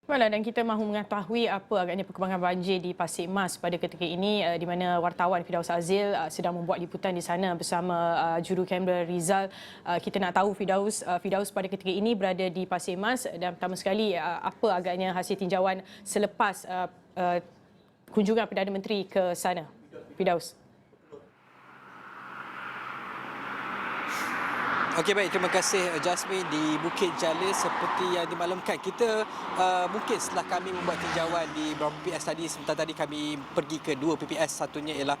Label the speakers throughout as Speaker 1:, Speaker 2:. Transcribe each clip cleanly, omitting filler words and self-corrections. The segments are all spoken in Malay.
Speaker 1: Baiklah, dan kita mahu mengetahui apa agaknya perkembangan banjir di Pasir Mas pada ketika ini di mana wartawan Firdaus Azil sedang membuat liputan di sana bersama juru kamera Rizal. Kita nak tahu Firdaus pada ketika ini berada di Pasir Mas dan pertama sekali apa agaknya hasil tinjauan selepas kunjungan Perdana Menteri ke sana. Firdaus.
Speaker 2: Okey, baik, terima kasih Jasmine. Di Bukit Jalil seperti yang dimaklumkan, kita mungkin setelah kami membuat tinjauan di beberapa PPS tadi, sebentar tadi kami pergi ke dua PPS, satunya ialah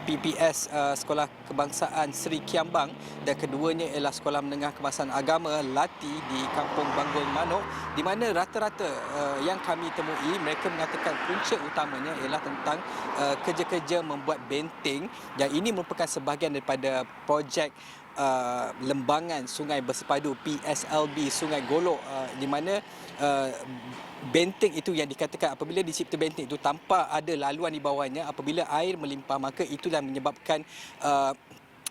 Speaker 2: PPS Sekolah Kebangsaan Seri Kiambang dan keduanya ialah Sekolah Menengah Kebangsaan Agama Lati di Kampung Banggul Manuk, di mana rata-rata yang kami temui mereka mengatakan punca utamanya ialah tentang kerja-kerja membuat benteng, dan ini merupakan sebahagian daripada projek lembangan Sungai Bersepadu PSLB Sungai Golok, di mana benteng itu yang dikatakan apabila dicipta benteng itu tanpa ada laluan di bawahnya, apabila air melimpah maka itulah menyebabkan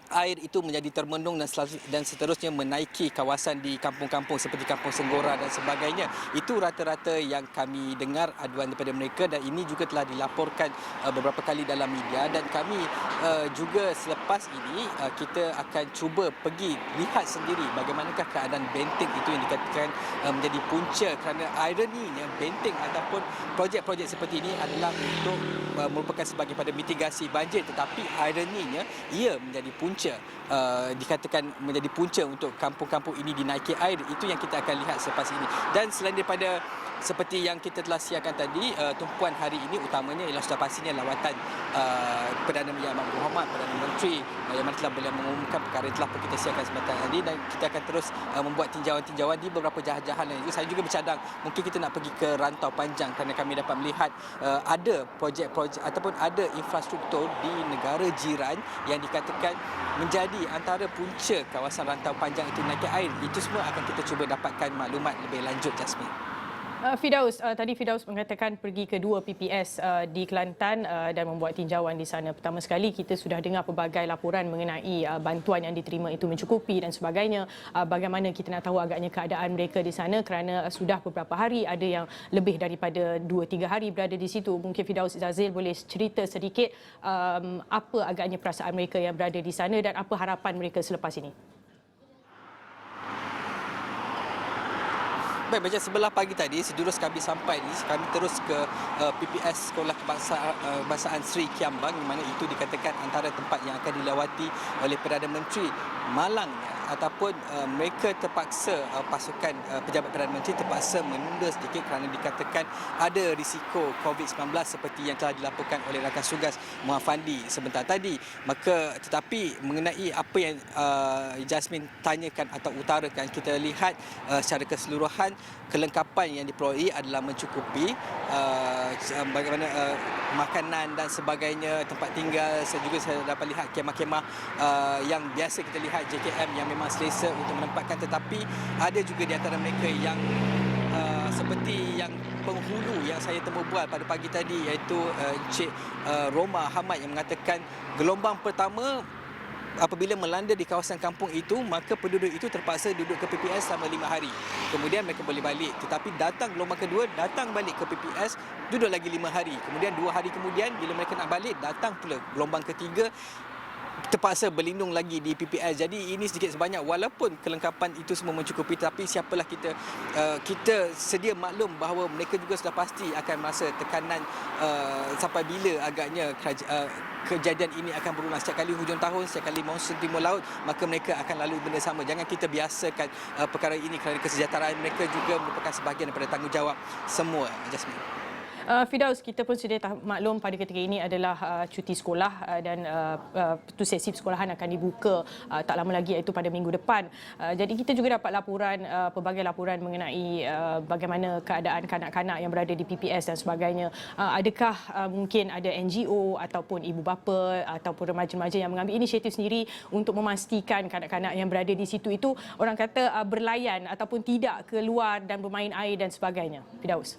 Speaker 2: air itu menjadi termenung dan seterusnya menaiki kawasan di kampung-kampung seperti Kampung Senggora dan sebagainya. Itu rata-rata yang kami dengar aduan daripada mereka, dan ini juga telah dilaporkan beberapa kali dalam media, dan kami juga selepas ini kita akan cuba pergi lihat sendiri bagaimanakah keadaan benteng itu yang dikatakan menjadi punca, kerana ironinya benteng ataupun projek-projek seperti ini adalah untuk merupakan sebagai pada mitigasi banjir, tetapi ironinya ia menjadi punca, dikatakan menjadi punca untuk kampung-kampung ini dinaiki air. Itu yang kita akan lihat selepas ini. Dan selain daripada seperti yang kita telah siarkan tadi, tumpuan hari ini utamanya ialah sudah pastinya lawatan Perdana Yang Amat Berhormat Perdana Menteri yang mana telah beliau mengumumkan perkara yang telah kita siarkan sebentar tadi, dan kita akan terus membuat tinjauan-tinjauan di beberapa jahat-jahat lain juga. Saya juga bercadang mungkin kita nak pergi ke Rantau Panjang kerana kami dapat melihat ada projek-projek ataupun ada infrastruktur di negara jiran yang dikatakan menjadi antara punca kawasan Rantau Panjang itu naik air. Itu semua akan kita cuba dapatkan maklumat lebih lanjut, Jasmine.
Speaker 1: Firdaus, tadi Firdaus mengatakan pergi ke dua PPS di Kelantan dan membuat tinjauan di sana. Pertama sekali kita sudah dengar pelbagai laporan mengenai bantuan yang diterima itu mencukupi dan sebagainya. Bagaimana kita nak tahu agaknya keadaan mereka di sana kerana sudah beberapa hari, ada yang lebih daripada 2-3 hari berada di situ. Mungkin Firdaus Azil boleh cerita sedikit apa agaknya perasaan mereka yang berada di sana dan apa harapan mereka selepas ini.
Speaker 2: Baik, macam sebelah pagi tadi, sejurus kami sampai ni, kami terus ke PPS Sekolah Kebangsaan Seri Kiambang, di mana itu dikatakan antara tempat yang akan dilawati oleh Perdana Menteri. Malangnya ataupun mereka terpaksa, pasukan pejabat Perdana Menteri terpaksa menunda sedikit kerana dikatakan ada risiko COVID-19 seperti yang telah dilaporkan oleh rakan Sugas Muhammad Fandi sebentar tadi. Maka tetapi mengenai apa yang Jasmine tanyakan atau utarakan, kita lihat secara keseluruhan kelengkapan yang diperoleh adalah mencukupi, bagaimana makanan dan sebagainya, tempat tinggal. Saya dapat lihat kemah-kemah yang biasa kita lihat JKM yang memang selesa untuk menempatkan, tetapi ada juga di antara mereka yang seperti yang penghulu yang saya temu bual pada pagi tadi, iaitu Encik Roma Hamad, yang mengatakan gelombang pertama apabila melanda di kawasan kampung itu, maka penduduk itu terpaksa duduk ke PPS selama 5 hari. Kemudian mereka boleh balik. Tetapi datang gelombang kedua, datang balik ke PPS, duduk lagi 5 hari. Kemudian 2 hari kemudian, bila mereka nak balik, datang pula gelombang ketiga, terpaksa berlindung lagi di PPS. Jadi ini sedikit sebanyak, walaupun kelengkapan itu semua mencukupi, tapi siapalah kita sedia maklum bahawa mereka juga sudah pasti akan merasa tekanan sampai bila agaknya kejadian ini akan berulang. Setiap kali hujung tahun, setiap kali monsun timur laut, maka mereka akan lalu benda sama. Jangan kita biasakan perkara ini kerana kesejahteraan mereka juga merupakan sebahagian daripada tanggungjawab semua, Jasmine.
Speaker 1: Firdaus, kita pun sedia maklum pada ketika ini adalah cuti sekolah dan sesi persekolahan akan dibuka tak lama lagi, iaitu pada minggu depan. Jadi kita juga dapat pelbagai laporan mengenai bagaimana keadaan kanak-kanak yang berada di PPS dan sebagainya. Adakah mungkin ada NGO ataupun ibu bapa ataupun remaja-remaja yang mengambil inisiatif sendiri untuk memastikan kanak-kanak yang berada di situ itu, orang kata, berlayan ataupun tidak keluar dan bermain air dan sebagainya? Firdaus.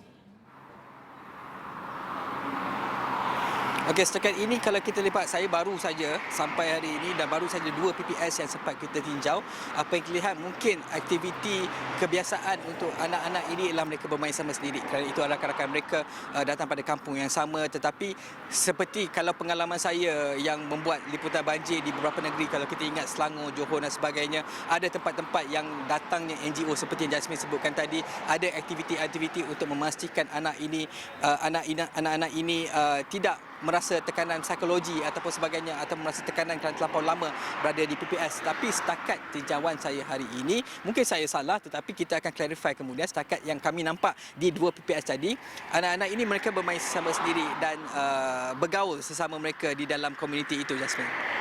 Speaker 2: Okey, setakat ini kalau kita lihat, saya baru saja sampai hari ini dan baru saja 2 PPS yang sempat kita tinjau. Apa yang terlihat mungkin aktiviti kebiasaan untuk anak-anak ini ialah mereka bermain sama sendiri. Kerana itu rakan-rakan mereka datang pada kampung yang sama, tetapi seperti kalau pengalaman saya yang membuat liputan banjir di beberapa negeri, kalau kita ingat Selangor, Johor dan sebagainya, ada tempat-tempat yang datangnya NGO seperti yang Jasmine sebutkan tadi, ada aktiviti-aktiviti untuk memastikan anak-anak ini tidak merasa tekanan psikologi ataupun sebagainya, atau merasa tekanan kerana terlampau lama berada di PPS. Tapi setakat tinjauan saya hari ini, mungkin saya salah, tetapi kita akan clarify kemudian. Setakat yang kami nampak di 2 PPS tadi, anak-anak ini mereka bermain sesama sendiri dan bergaul sesama mereka di dalam komuniti itu, Jasmine.